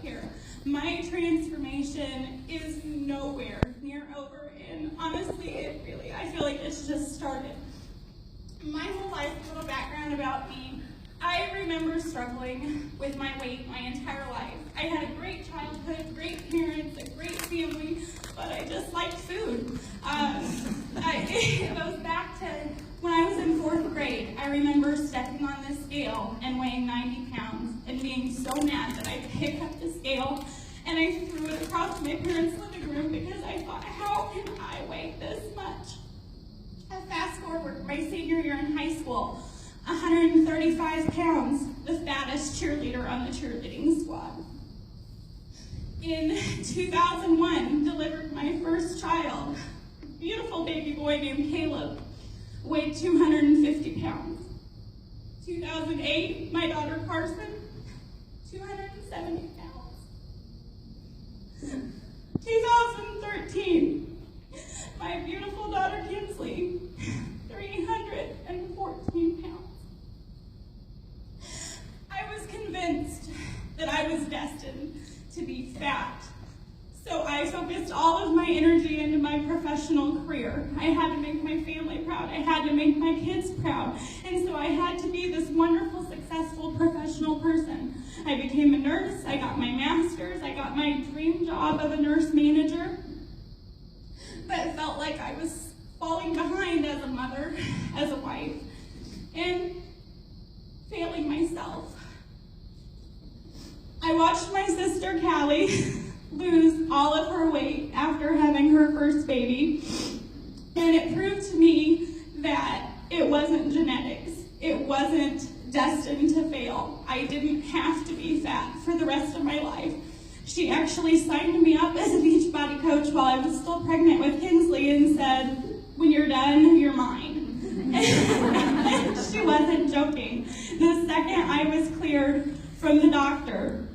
here. My transformation is nowhere near over, and honestly, I feel like it's just started. My whole life, a little background about me, I remember struggling with my weight my entire life. I had a great childhood, great parents, a great family, but I just liked food. It goes back to when I was in 4th grade. I remember stepping on this scale and weighing 90 pounds and being so mad that I picked up the scale and I threw it across my parents' living room because I thought, how can I weigh this much? Fast forward, my senior year in high school, 135 pounds, the fattest cheerleader on the cheerleading squad. In 2001, delivered my first child, a beautiful baby boy named Caleb, weighed 250 pounds. 2008, my daughter Carson, 270 pounds. 2013, my beautiful daughter Kinsley, 314 pounds. I was convinced that I was destined to be fat. So I focused all of my energy into my professional career. I had to make my family proud. I had to make my kids proud. And so I had to be this wonderful, successful, professional person. I became a nurse. I got my master's. I got my dream job of a nurse manager. But it felt like I was falling behind as a mother, as a wife, and failing myself. I watched my sister Callie lose all of her weight after having her first baby, and it proved to me that it wasn't genetics. It wasn't destined to fail. I didn't have to be fat for the rest of my life. She actually signed me up as a Beachbody coach while I was still pregnant with Kinsley and said, when you're done, you're mine. She wasn't joking. The second I was cleared from the doctor,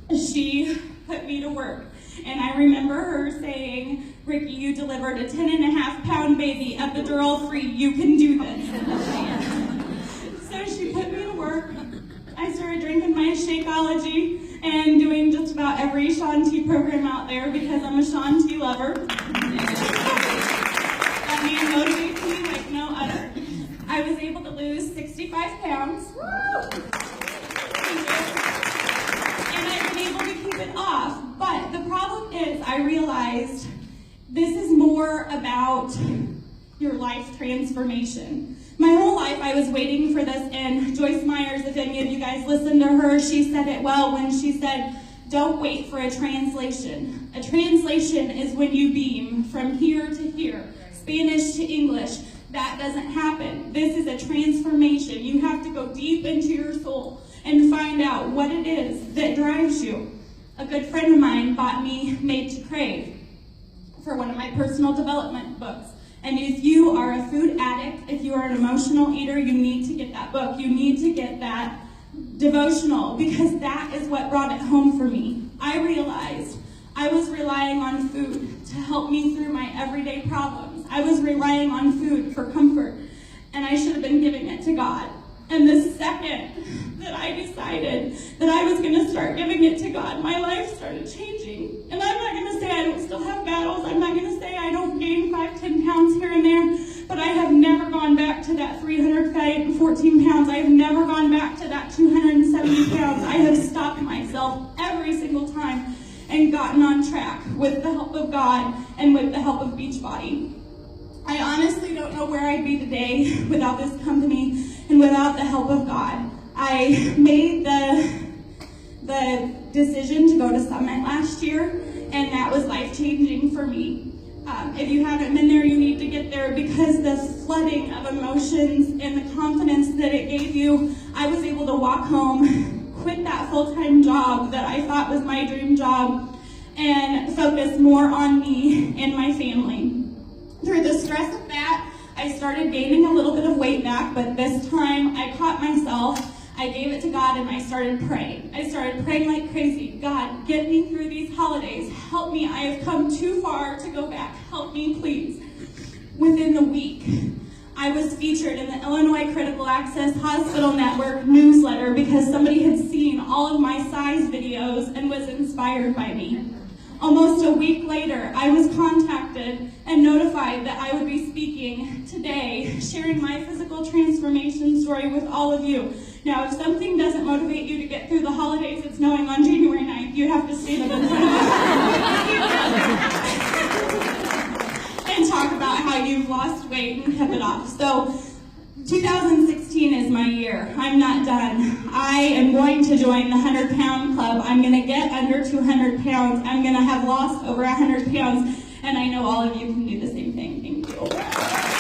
she put me to work. And I remember her saying, Ricky, you delivered a 10.5-pound baby, epidural free, you can do this. So she put me to work. I started drinking my Shakeology and doing just about every Shanti program out there because I'm a Shanti lover. That man motivates me like no other. I was able to lose 65 pounds. And I've been able to keep it off. But the problem is I realized this is more about your life transformation. My whole life I was waiting for this, and Joyce Myers, if any of you guys listened to her, she said it well when she said, don't wait for a translation. A translation is when you beam from here to here, Spanish to English. That doesn't happen. This is a transformation. You have to go deep into your soul and find out what it is that drives you. A good friend of mine bought me Made to Crave for one of my personal development books. And if you are a food addict, if you are an emotional eater, you need to get that book. You need to get that devotional because that is what brought it home for me. I realized I was relying on food to help me through my everyday problems. I was relying on food for comfort, and I should have been giving it to God. And the second that I decided that I was going to start giving it to God, my life started changing. And I'm not going to say I don't still have battles. I'm not going to say I don't gain 5-10 pounds here and there. But I have never gone back to that 314 pounds. I have never gone back to that 270 pounds. I have stopped myself every single time and gotten on track with the help of God and with the help of Beachbody. I honestly don't know where I'd be today without this company and without the help of God. I made the decision to go to Summit last year, and that was life-changing for me. If you haven't been there, you need to get there because the flooding of emotions and the confidence that it gave you, I was able to walk home, quit that full-time job that I thought was my dream job, and focus more on me and my family. Through the stress of that, I started gaining a little bit of weight back, but this time I caught myself. I gave it to God and I started praying. I started praying like crazy. God, get me through these holidays. Help me. I have come too far to go back. Help me, please. Within the week, I was featured in the Illinois Critical Access Hospital Network newsletter because somebody had seen all of my size videos and was inspired by me. Almost a week later, I was contacted and notified that I would be speaking today, sharing my physical transformation story with all of you. Now, if something doesn't motivate you to get through the holidays, it's knowing on January 9th you have to stand up in front of and talk about how you've lost weight and kept it off. So, 2016 is my year. I'm not done. I am going to join the 100-pound club. I'm going to get under 200 pounds. I'm going to have lost over 100 pounds. And I know all of you can do the same thing. Thank you.